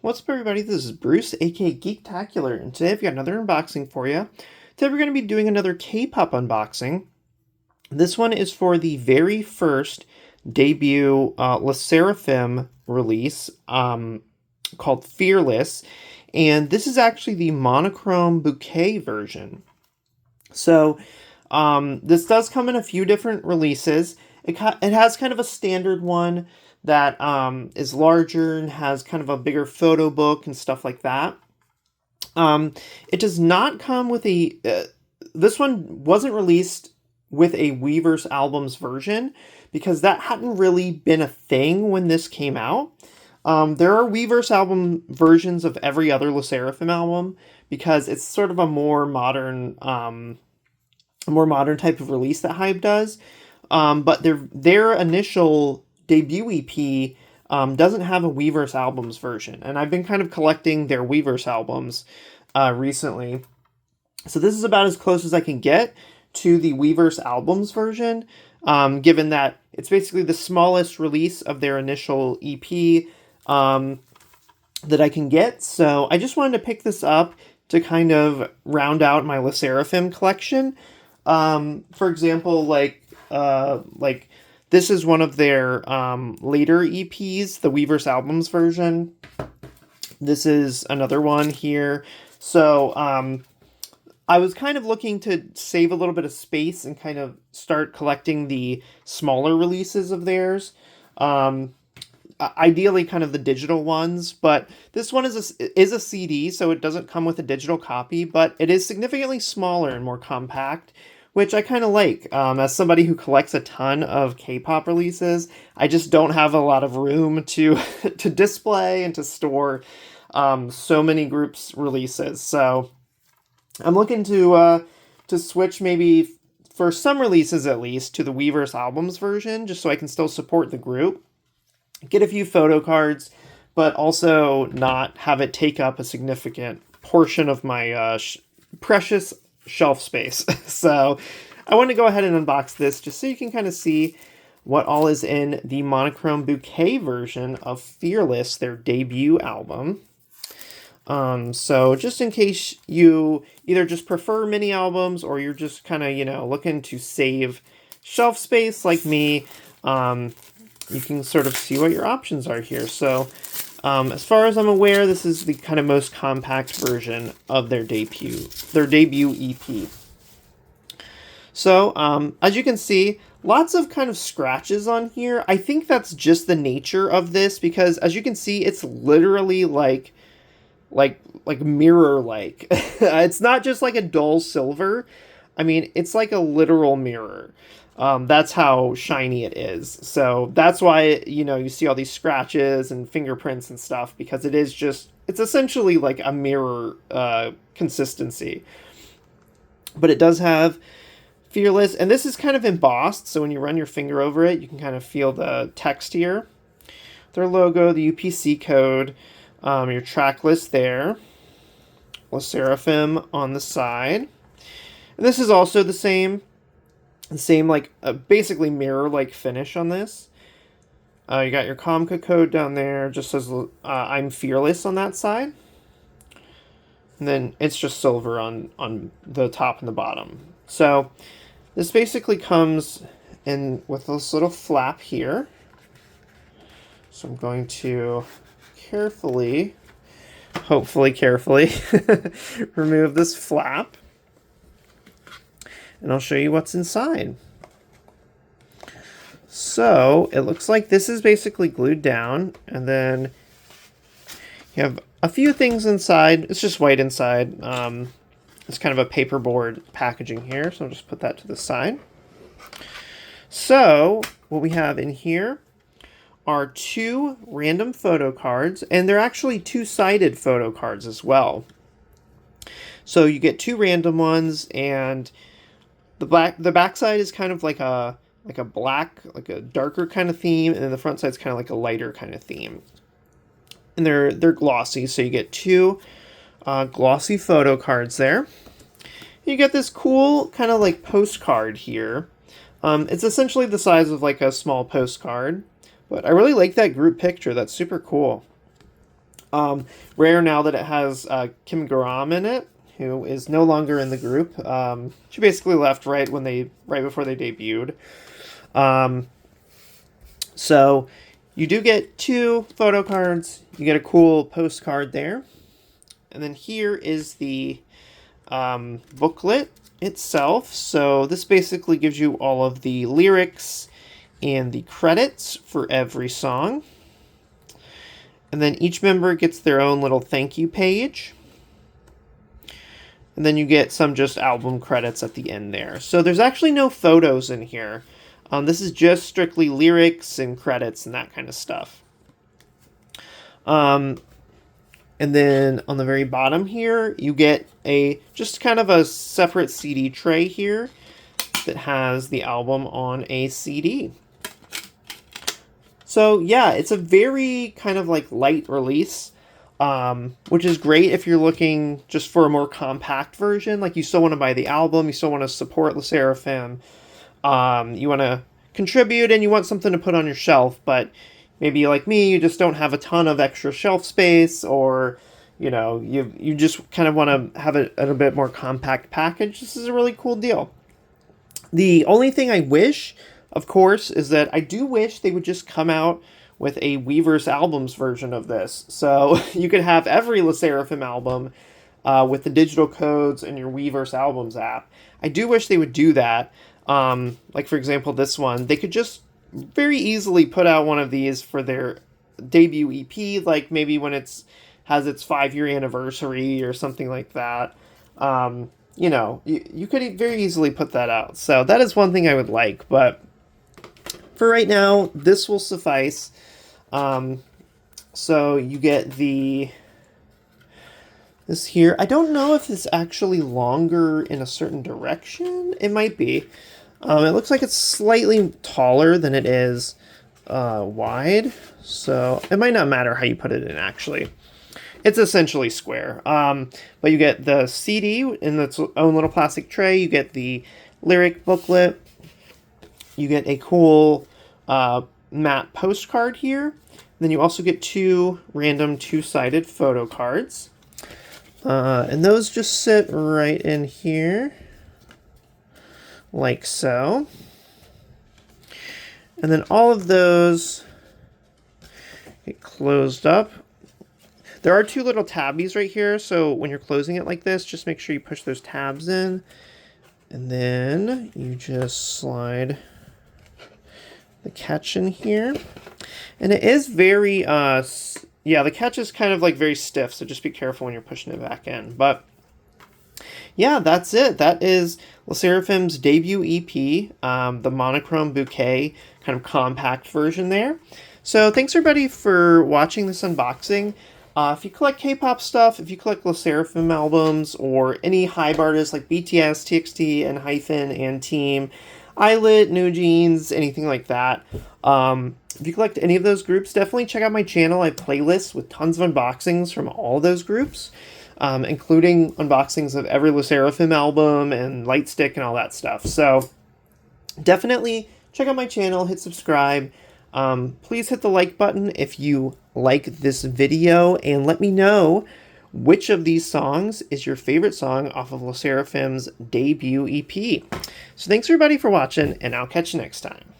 What's up, everybody? This is Bruce, aka Geektacular, and today I've got another unboxing for you. Today we're going to be doing another K-pop unboxing. This one is for the very first debut SSERAFIM release called Fearless, and this is actually the Monochrome Bouquet version. So this does come in a few different releases. It has kind of a standard one that is larger and has kind of a bigger photo book and stuff like that. It does not come with a... this one wasn't released with a Weverse Albums version because that hadn't really been a thing when this came out. There are Weverse album versions of every other SSERAFIM album because it's sort of a more modern type of release that Hype does. But their initial debut EP doesn't have a Weverse Albums version, and I've been kind of collecting their Weverse albums recently. So this is about as close as I can get to the Weverse Albums version, given that it's basically the smallest release of their initial EP that I can get. So I just wanted to pick this up to kind of round out my SSERAFIM collection. For example, like this is one of their later EPs, the Weverse Albums version. This is another one here. So I was kind of looking to save a little bit of space and kind of start collecting the smaller releases of theirs. Ideally kind of the digital ones, but this one is a CD, so it doesn't come with a digital copy, but it is significantly smaller and more compact, which I kind of like. As somebody who collects a ton of K-pop releases, I just don't have a lot of room to to display and to store so many groups' releases. So I'm looking to switch maybe for some releases at least to the Weverse Albums version, just so I can still support the group, get a few photo cards, but also not have it take up a significant portion of my precious shelf space. So I want to go ahead and unbox this just so you can kind of see what all is in the Monochrome Bouquet version of Fearless, their debut album. So just in case you either just prefer mini albums or you're just kind of, looking to save shelf space like me, you can sort of see what your options are here. So as far as I'm aware, this is the kind of most compact version of their debut EP. So as you can see, lots of kind of scratches on here. I think that's just the nature of this because, as you can see, it's literally like mirror-like. It's not just like a dull silver. I mean, it's like a literal mirror. That's how shiny it is. So that's why, you see all these scratches and fingerprints and stuff, because it's essentially like a mirror consistency. But it does have Fearless, and this is kind of embossed, so when you run your finger over it, you can kind of feel the text here. Their logo, the UPC code, your track list there, SSERAFIM on the side. And this is also the same like basically mirror-like finish on this. You got your Comca code down there, just says I'm Fearless on that side. And then it's just silver on the top and the bottom. So this basically comes in with this little flap here. So I'm going to hopefully carefully, remove this flap. And I'll show you what's inside. So it looks like this is basically glued down, and then you have a few things inside. It's just white inside. It's kind of a paperboard packaging here, so I'll just put that to the side. So what we have in here are 2 random photo cards, and they're actually 2-sided photo cards as well. So you get 2 random ones, and the back side is kind of like a black, like a darker kind of theme, and then the front side is kind of like a lighter kind of theme. And they're glossy, so you get 2 glossy photo cards there. You get this cool kind of like postcard here. It's essentially the size of like a small postcard, but I really like that group picture. That's super cool. Rare now that it has Kim Garam in it, who is no longer in the group. She basically left right before they debuted. So you do get 2 photo cards. You get a cool postcard there. And then here is the booklet itself. So this basically gives you all of the lyrics and the credits for every song. And then each member gets their own little thank you page. And then you get some just album credits at the end there. So there's actually no photos in here. This is just strictly lyrics and credits and that kind of stuff. And then on the very bottom here, you get just kind of a separate CD tray here that has the album on a CD. So yeah, it's a very kind of like light release, which is great if you're looking just for a more compact version. Like you still want to buy the album, you still want to support SSERAFIM, you want to contribute and you want something to put on your shelf, but maybe like me, you just don't have a ton of extra shelf space, or you just kind of want to have a bit more compact package. This is a really cool deal. The only thing I wish, of course, is that I do wish they would just come out with a Weverse albums version of this. So you could have every SSERAFIM album with the digital codes in your Weverse albums app. I do wish they would do that. Like for example, this one, they could just very easily put out one of these for their debut EP, like maybe when has its 5-year anniversary or something like that. You could very easily put that out. So that is one thing I would like, but for right now, this will suffice. So you get this here. I don't know if it's actually longer in a certain direction. It might be. It looks like it's slightly taller than it is wide. So it might not matter how you put it in, actually. It's essentially square. But you get the CD in its own little plastic tray. You get the lyric booklet. You get a cool matte postcard here. Then you also get 2 random 2-sided photo cards. And those just sit right in here, like so. And then all of those get closed up. There are 2 little tabbies right here, so when you're closing it like this, just make sure you push those tabs in. And then you just slide the catch in here. And it is very, the catch is kind of like very stiff, so just be careful when you're pushing it back in. But yeah, that's it. That is SSERAFIM's debut EP, the Monochrome Bouquet kind of compact version there. So thanks everybody for watching this unboxing. If you collect K-pop stuff, if you collect SSERAFIM albums, or any HYBE artists like BTS, TXT, ENHYPEN, and Team, Islet, New Jeans, anything like that. If you collect any of those groups, definitely check out my channel. I have playlists with tons of unboxings from all those groups, including unboxings of every SSERAFIM album and Lightstick and all that stuff. So definitely check out my channel, hit subscribe. Please hit the like button if you like this video, and let me know which of these songs is your favorite song off of SSERAFIM's debut EP. So thanks everybody for watching, and I'll catch you next time.